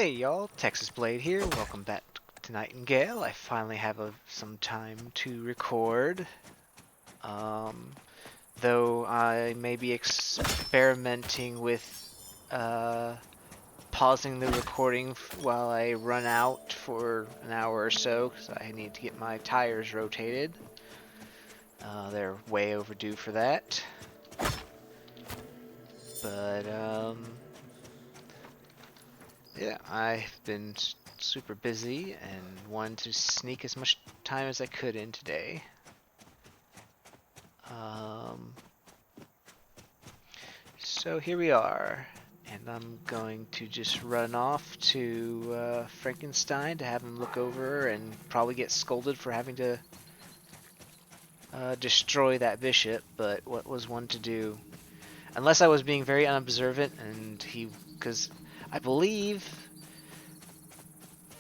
Hey y'all, Texas Blade here. Welcome back to Nightingale. I finally have some time to record. Um, though I may be experimenting with pausing the recording while I run out for an hour or so because I need to get my tires rotated. They're way overdue for that. But yeah, I've been super busy and wanted to sneak as much time as I could in today. So here we are, and I'm going to just run off to Frankenstein to have him look over and probably get scolded for having to destroy that bishop, but what was one to do? Unless I was being very unobservant and because I believe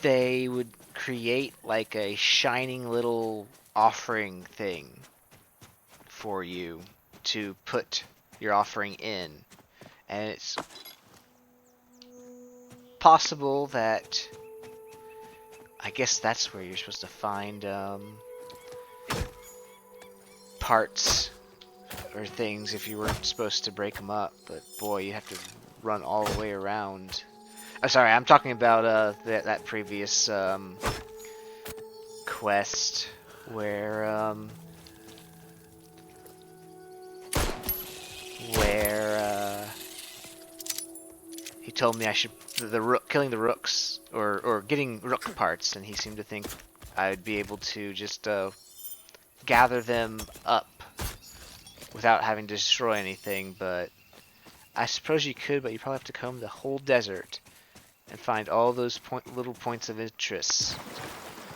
they would create like a shining little offering thing for you to put your offering in. And it's possible that I guess that's where you're supposed to find parts or things if you weren't supposed to break them up. But boy, you have to run all the way around. I'm sorry, I'm talking about that previous quest where he told me I should killing the rooks or getting rook parts, and he seemed to think I would be able to just gather them up without having to destroy anything. But I suppose you could, but you probably have to comb the whole desert and find all those little points of interest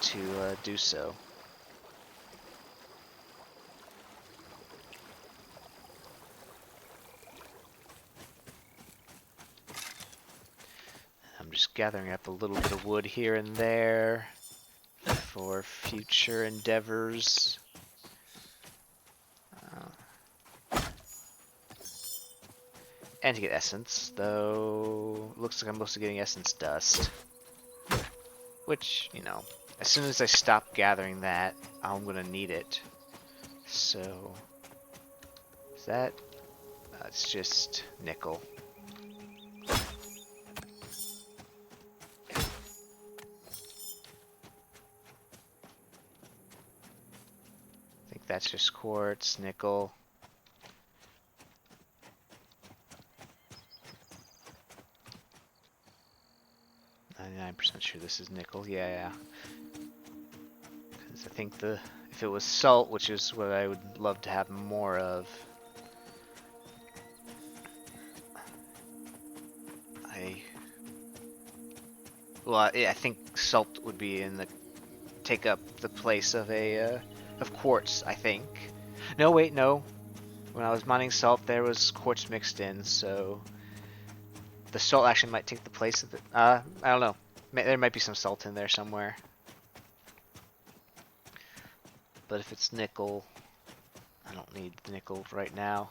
to do so. I'm just gathering up a little bit of wood here and there for future endeavors. And to get essence, though looks like I'm mostly getting essence dust. Which, you know, as soon as I stop gathering that, I'm gonna need it. So, is that? It's just nickel. I think that's just quartz, nickel. 99% sure this is nickel. Yeah. Because I think if it was salt, which is what I would love to have more of, I think salt would be take up the place of of quartz. I think. No, wait, no. When I was mining salt, there was quartz mixed in, so the salt actually might take the place of it. I don't know. There might be some salt in there somewhere. But if it's nickel, I don't need nickel right now.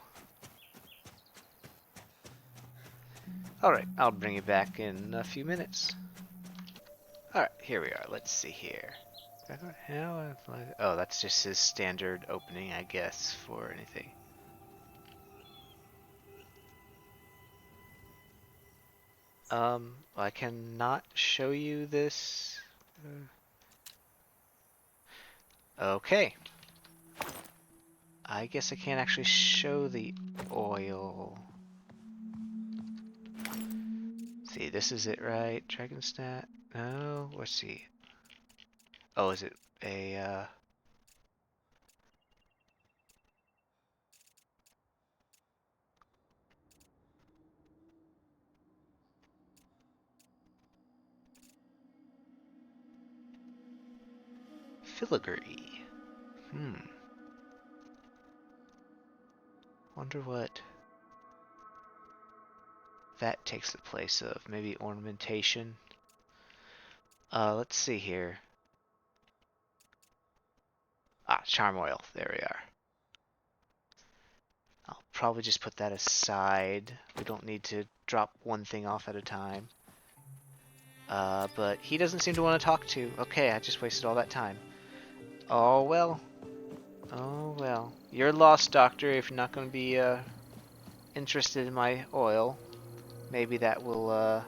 Alright, I'll bring you back in a few minutes. Alright, here we are. Let's see here. Oh, that's just his standard opening, I guess, for anything. I cannot show you this. Okay. I guess I can't actually show the oil. See, this is it, right? Dragonstat? No, let's see. Oh, is it a, filigree? Wonder what that takes the place of. Maybe ornamentation? Let's see here. Ah, charm oil. There we are. I'll probably just put that aside. We don't need to drop one thing off at a time. But he doesn't seem to want to talk to. Okay, I just wasted all that time. Oh well. Oh well. You're lost, Doctor, if you're not going to be interested in my oil. Maybe that will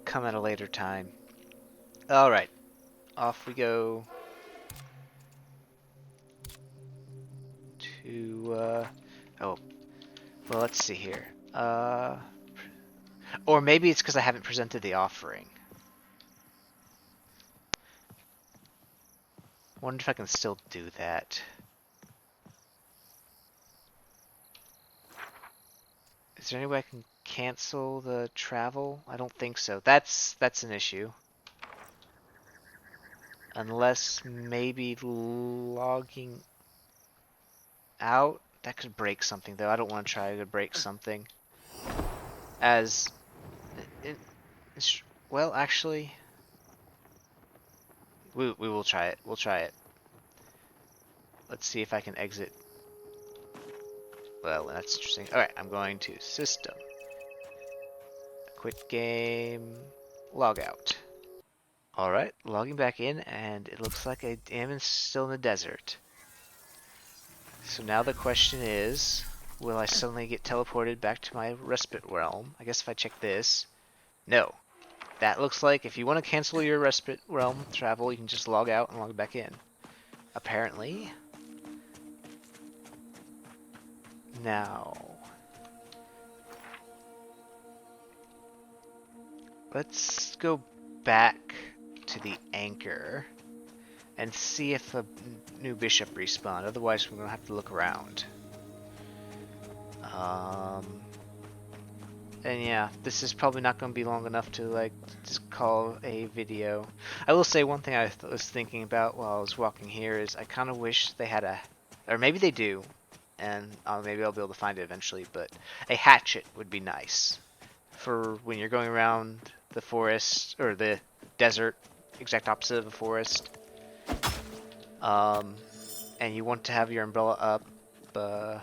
come at a later time. Alright, off we go to, oh, well, let's see here. Or maybe it's because I haven't presented the offering. Wonder if I can still do that. Is there any way I can cancel the travel? I don't think so. That's an issue. Unless maybe logging out? That could break something, though. I don't want to try to break something. As... well, actually... We will try it. We'll try it. Let's see if I can exit. Well, that's interesting. Alright, I'm going to System. Quit game. Log out. Alright, logging back in, and it looks like I am still in the desert. So now the question is, will I suddenly get teleported back to my respite realm? I guess if I check this. No. That looks like if you want to cancel your respite realm travel, you can just log out and log back in. Apparently. Now. Let's go back to the anchor and see if a new bishop respawned. Otherwise, we're going to have to look around. And yeah, this is probably not going to be long enough to like just call a video. I will say one thing I was thinking about while I was walking here is I kind of wish they had a, or maybe they do, and maybe I'll be able to find it eventually, but a hatchet would be nice for when you're going around the forest or the desert, exact opposite of a forest. And you want to have your umbrella up, but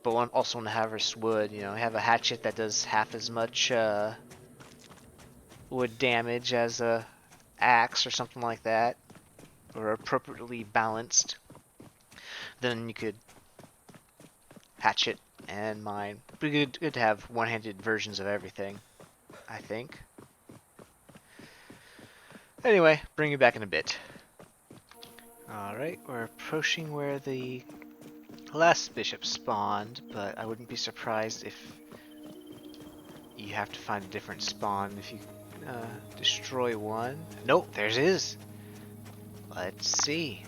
also want to harvest wood. You know, have a hatchet that does half as much wood damage as a axe or something like that, or appropriately balanced. Then you could hatchet and mine. Pretty good to have one-handed versions of everything, I think. Anyway, bring you back in a bit. Alright, we're approaching where the last bishop spawned, but I wouldn't be surprised if you have to find a different spawn if you destroy one. Nope, there's his. Let's see.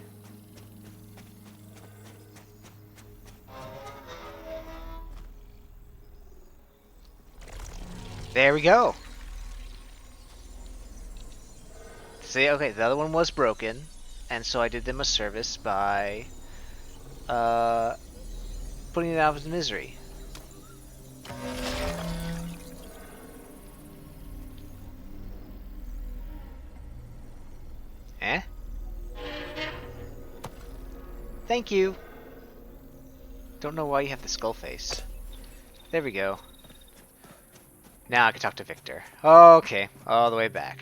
There we go. See, okay, the other one was broken, and so I did them a service by putting it out of his misery. Eh? Thank you. Don't know why you have the skull face. There we go. Now I can talk to Victor. Okay, all the way back.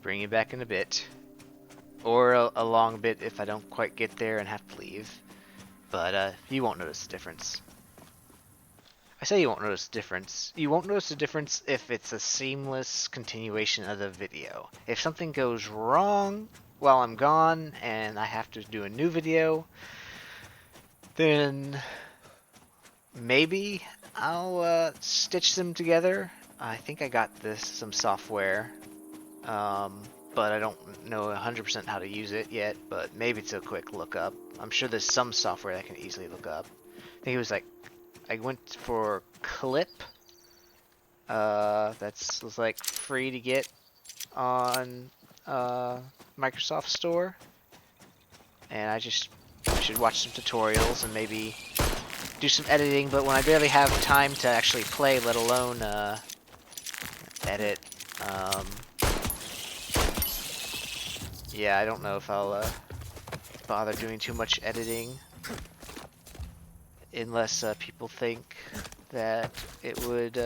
Bring you back in a bit. Or a long bit if I don't quite get there and have to leave. But you won't notice the difference. I say you won't notice the difference. You won't notice the difference if it's a seamless continuation of the video. If something goes wrong while I'm gone and I have to do a new video, then maybe I'll stitch them together. I think I got some software, but I don't know 100% how to use it yet, but maybe it's a quick lookup. I'm sure there's some software I can easily look up. I think it was like, I went for Clip. Was like free to get on Microsoft Store. And I should watch some tutorials and maybe do some editing, but when I barely have time to actually play, let alone edit, yeah, I don't know if I'll bother doing too much editing, unless people think that it would,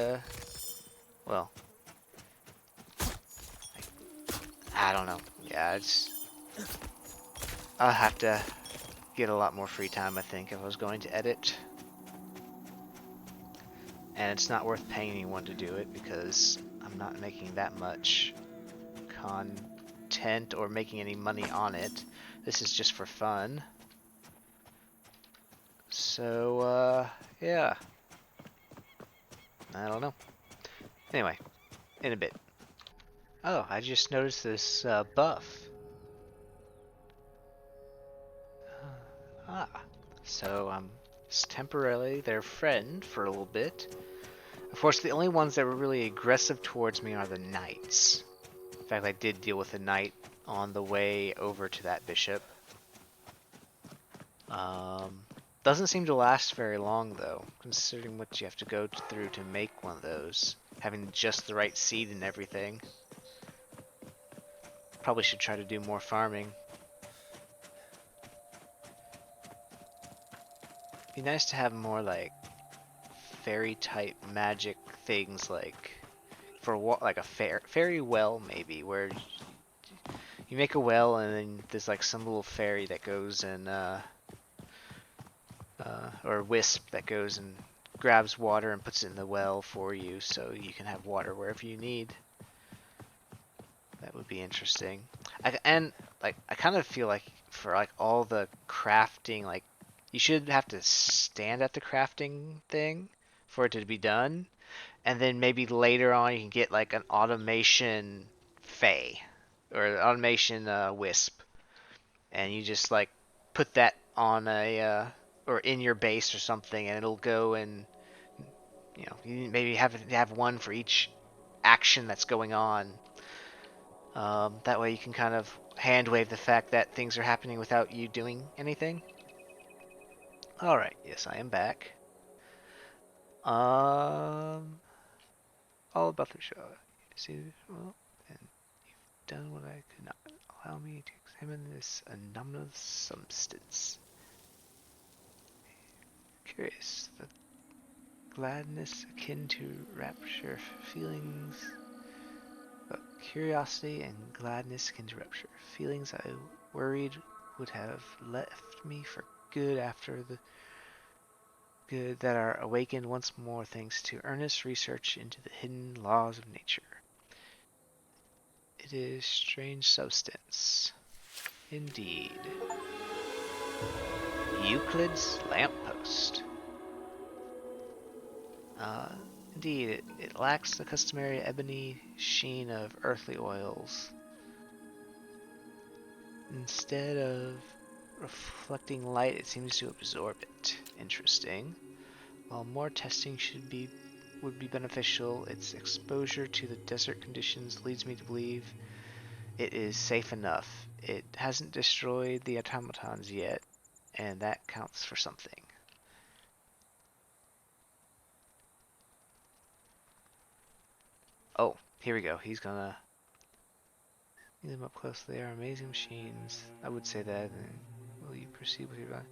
well, I don't know. Yeah, I'll have to get a lot more free time, I think, if I was going to edit. And it's not worth paying anyone to do it because I'm not making that much content or making any money on it. This is just for fun. So, yeah. I don't know. Anyway, in a bit. Oh, I just noticed this buff. Ah, so I'm temporarily their friend for a little bit. Of course, the only ones that were really aggressive towards me are the knights. In fact, I did deal with a knight on the way over to that bishop. Doesn't seem to last very long, though, considering what you have to go through to make one of those. Having just the right seed and everything. Probably should try to do more farming. Be nice to have more, like, fairy-type magic things, like, for like a fairy well, maybe, where you make a well and then there's, like, some little fairy that goes and, or wisp that goes and grabs water and puts it in the well for you so you can have water wherever you need. That would be interesting. And like I kind of feel like for like all the crafting, like you should have to stand at the crafting thing for it to be done, and then maybe later on you can get like an automation fay or an automation wisp, and you just like put that on a or in your base or something, and it'll go and you maybe have one for each action that's going on. That way you can kind of hand wave the fact that things are happening without you doing anything. Alright, yes, I am back. All about the show. See, well, and you've done what I could not. Allow me to examine this anomalous substance. Curious, the gladness akin to rapture, feelings, curiosity and gladness akin to rapture, feelings I worried would have left me for good after the good that are awakened once more thanks to earnest research into the hidden laws of nature. It is strange substance. Indeed. Euclid's lamppost. Indeed, it lacks the customary ebony sheen of earthly oils. Instead of reflecting light, it seems to absorb it. Interesting. While more testing would be beneficial, its exposure to the desert conditions leads me to believe it is safe enough. It hasn't destroyed the automatons yet, and that counts for something. Oh, here we go. He's gonna see them up close. They are amazing machines. I would say that. Will you proceed with your...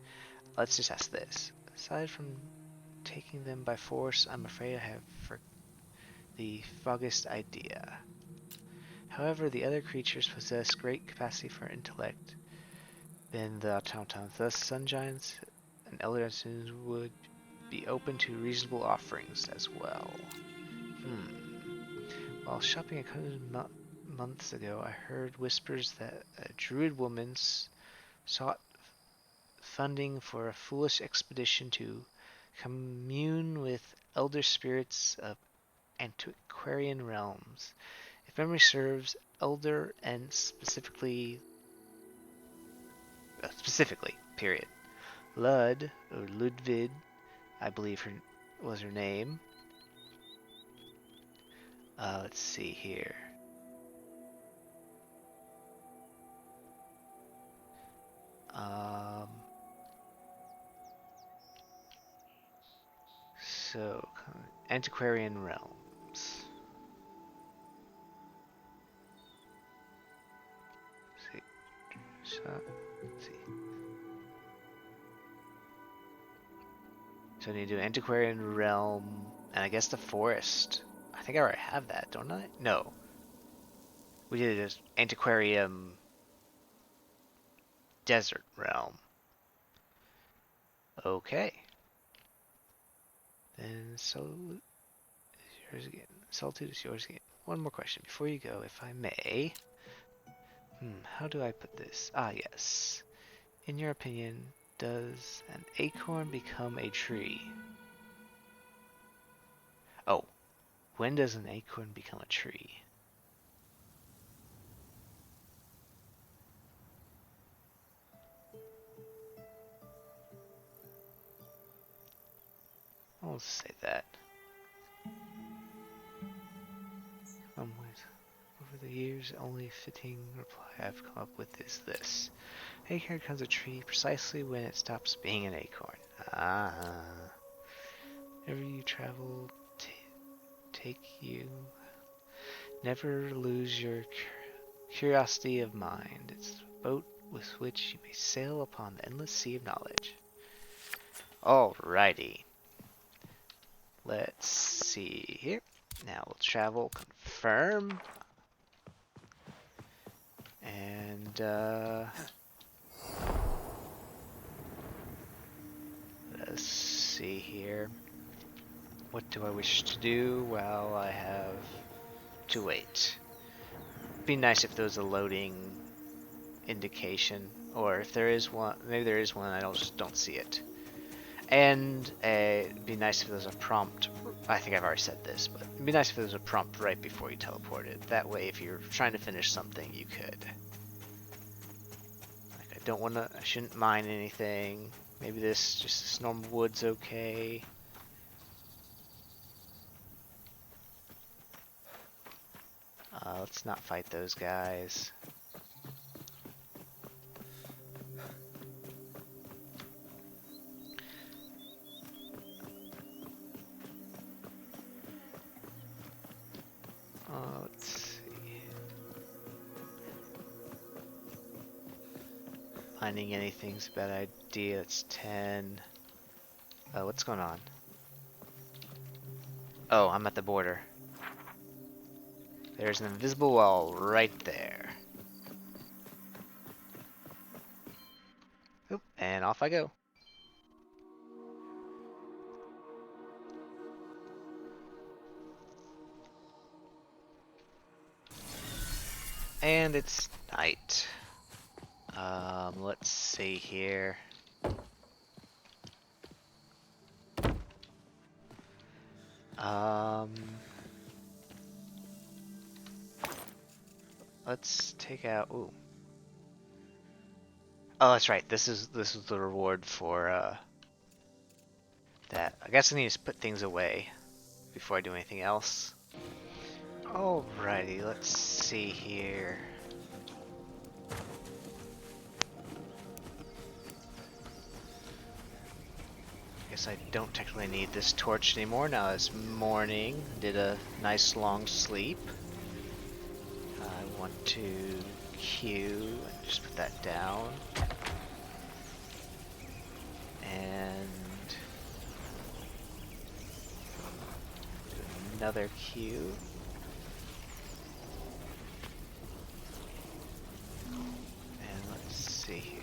Let's just ask this. Aside from taking them by force, I'm afraid I have the foggiest idea. However, the other creatures possess great capacity for intellect than the automatons. Thus, sun giants and elder entities would be open to reasonable offerings as well. While shopping a couple months ago, I heard whispers that a druid woman sought funding for a foolish expedition to commune with elder spirits of antiquarian realms. If memory serves, elder and specifically, period. Lud, or Ludvid, I believe was her name. Let's see here. So, antiquarian realms. Let's see. Let's see. So I need to do antiquarian realm, and I guess the forest. I think I already have that, don't I? No. We did an antiquarium desert realm. Okay. Then Solitude is yours again. Solitude is yours again. One more question before you go, if I may. How do I put this? Ah, yes. In your opinion, does an acorn become a tree? Oh, when does an acorn become a tree? I'll say that. Over the years, only fitting reply I've come up with is this. Acorn becomes a tree precisely when it stops being an acorn. Ah. Wherever you travel, take you. Never lose your curiosity of mind. It's a boat with which you may sail upon the endless sea of knowledge. Alrighty. Let's see here. Now we'll travel, confirm. And, let's see here. What do I wish to do? Well, I have to wait. Be nice if there was a loading indication, or if there is one, maybe there is one, I just don't see it. And it'd be nice if there was a prompt. I think I've already said this, but it'd be nice if there was a prompt right before you teleported. That way, if you're trying to finish something, you could. Like, I don't want to. I shouldn't mine anything. Maybe just this normal wood's okay. Let's not fight those guys. Let's see. Finding anything's a bad idea. That's 10. What's going on? Oh, I'm at the border. There's an invisible wall right there. Oop, and off I go. And it's night. Let's see here. Let's take out. Ooh. Oh, that's right. This is the reward for that. I guess I need to put things away before I do anything else. Alrighty, let's see here. Guess I don't technically need this torch anymore. Now it's morning. Did a nice long sleep. I want to queue and just put that down. And do another queue. And let's see here.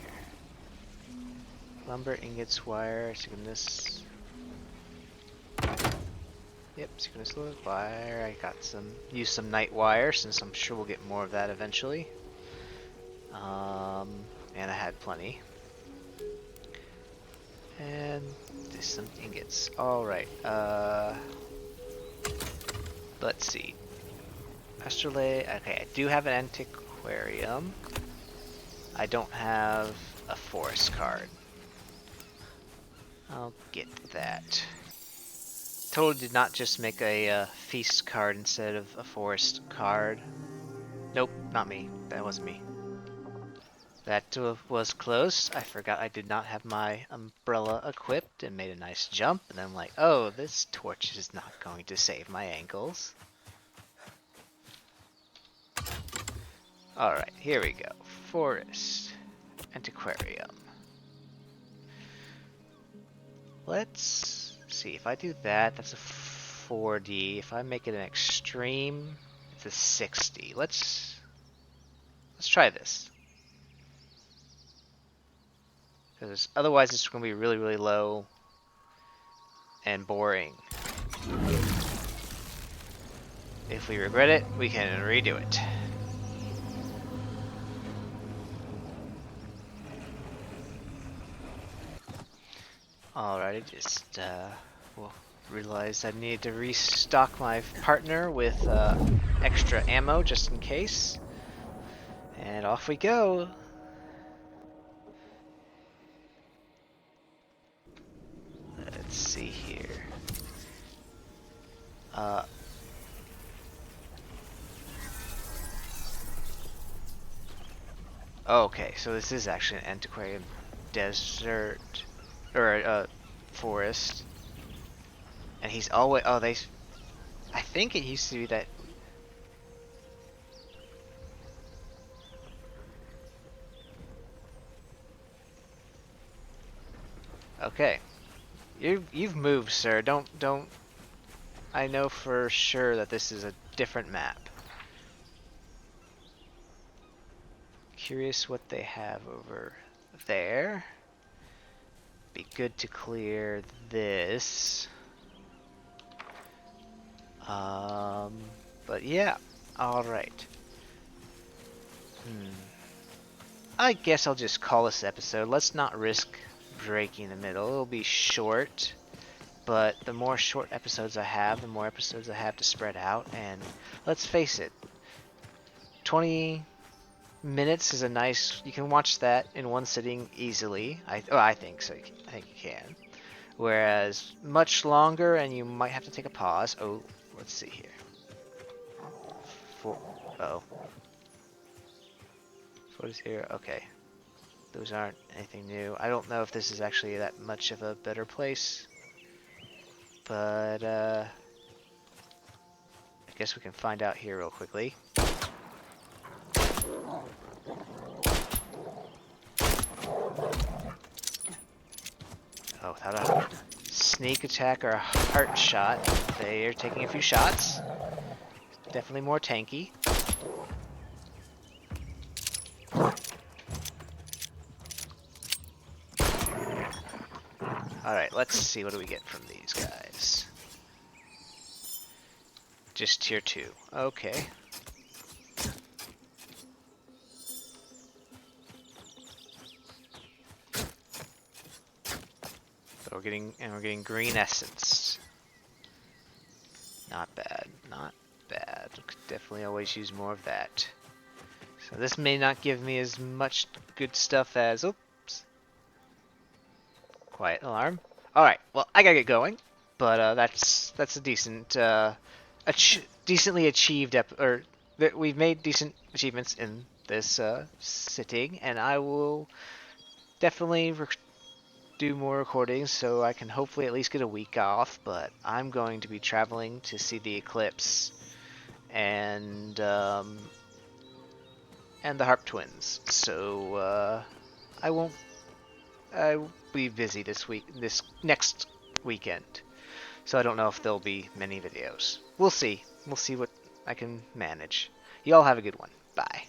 Lumber, ingots, wire, synchronous. Yep, synchronous wire. I got use some night wire since I'm sure we'll get more of that eventually. And I had plenty. And there's some ingots. Alright, let's see. Astrolabe, okay, I do have an antiquarium. I don't have a forest card. I'll get that. Totally did not just make a feast card instead of a forest card. Nope, not me. That wasn't me. That was close. I forgot I did not have my umbrella equipped and made a nice jump. And then I'm like, oh, this torch is not going to save my ankles. Alright, here we go. Forest. Antiquarium. Let's see, if I do that, that's a 40. If I make it an extreme, it's a 60. Let's try this. Because otherwise it's going to be really, really low and boring. If we regret it, we can redo it. Alrighty, just well, realized I needed to restock my partner with extra ammo just in case. And off we go. Let's see here. Okay, so this is actually an antiquarian desert or forest, and he's always I think it used to be that. Okay, you've moved, sir. Don't. I know for sure that this is a different map. Curious what they have over there. Be good to clear this. But yeah, alright. I guess I'll just call this episode. Let's not risk breaking the middle. It'll be short, but the more short episodes I have, the more episodes I have to spread out, and let's face it, 20 minutes is a nice, you can watch that in one sitting easily. I think so. I think you can. Whereas much longer, and you might have to take a pause. Oh, let's see here. Oh. What is here? Okay. Those aren't anything new. I don't know if this is actually that much of a better place. But, I guess we can find out here real quickly. Oh, without a sneak attack or a heart shot, they are taking a few shots. Definitely more tanky. Alright, let's see what do we get from these guys. Just tier 2. Okay. So we're getting green essence. Not bad, not bad. Could definitely always use more of that. So this may not give me as much good stuff as oops. Quiet alarm. Alright, well, I gotta get going. But that's a decent, decently achieved, we've made decent achievements in this sitting, and I will definitely do more recordings so I can hopefully at least get a week off, but I'm going to be traveling to see the eclipse and the Harp Twins, so I will be busy this next weekend. So I don't know if there'll be many videos. We'll see. We'll see what I can manage. You all have a good one. Bye.